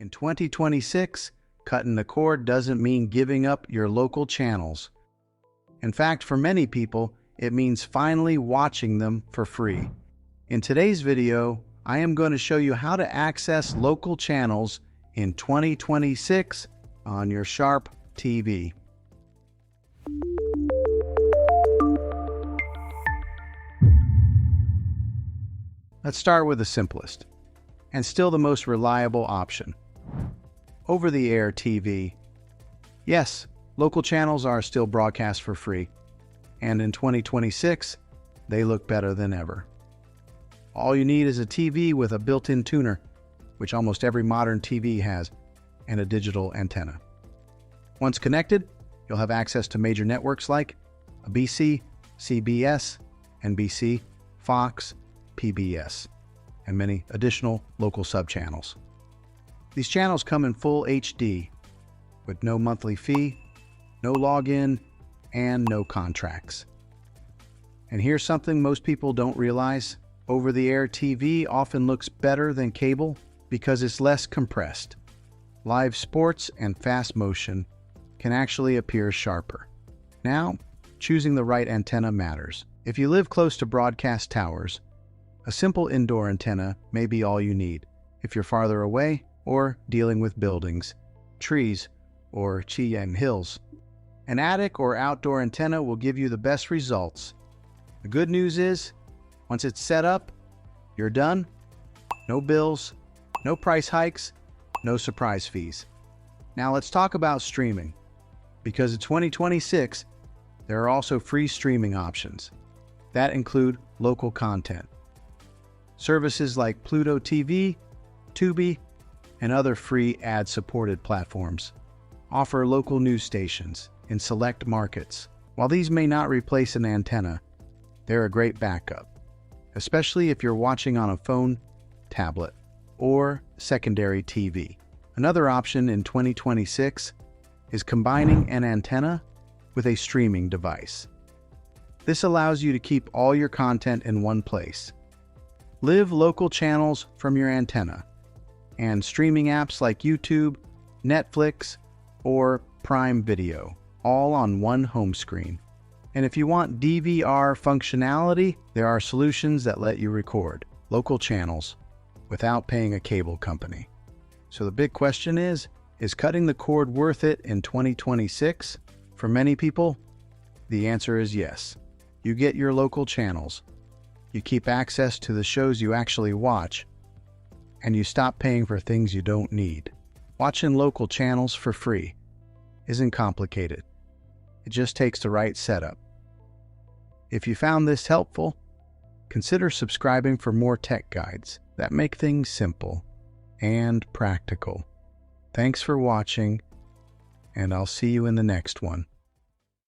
In 2026, cutting the cord doesn't mean giving up your local channels. In fact, for many people, it means finally watching them for free. In today's video, I am going to show you how to access local channels in 2026 on your Sharp TV. Let's start with the simplest, and still the most reliable option. Over-the-air TV. Yes, local channels are still broadcast for free, and in 2026, they look better than ever. All you need is a TV with a built-in tuner, which almost every modern TV has, and a digital antenna. Once connected, you'll have access to major networks like ABC, CBS, NBC, Fox, PBS, and many additional local subchannels. These channels come in full HD, with no monthly fee, no login, and no contracts. And here's something most people don't realize. Over-the-air TV often looks better than cable because it's less compressed. Live sports and fast motion can actually appear sharper. Now, choosing the right antenna matters. If you live close to broadcast towers, a simple indoor antenna may be all you need. If you're farther away or dealing with buildings, trees, or Cheyenne Hills, an attic or outdoor antenna will give you the best results. The good news is, once it's set up, you're done. No bills, no price hikes, no surprise fees. Now let's talk about streaming. Because in 2026, there are also free streaming options that include local content. Services like Pluto TV, Tubi, and other free ad-supported platforms offer local news stations in select markets. While these may not replace an antenna, they're a great backup, especially if you're watching on a phone, tablet, or secondary TV. Another option in 2026 is combining an antenna with a streaming device. This allows you to keep all your content in one place. Live local channels from your antenna, and streaming apps like YouTube, Netflix, or Prime Video, all on one home screen. And if you want DVR functionality, there are solutions that let you record local channels without paying a cable company. So the big question is cutting the cord worth it in 2026? For many people, the answer is yes. You get your local channels, you keep access to the shows you actually watch, and you stop paying for things you don't need. Watching local channels for free isn't complicated. It just takes the right setup. If you found this helpful, consider subscribing for more tech guides that make things simple and practical. Thanks for watching, and I'll see you in the next one.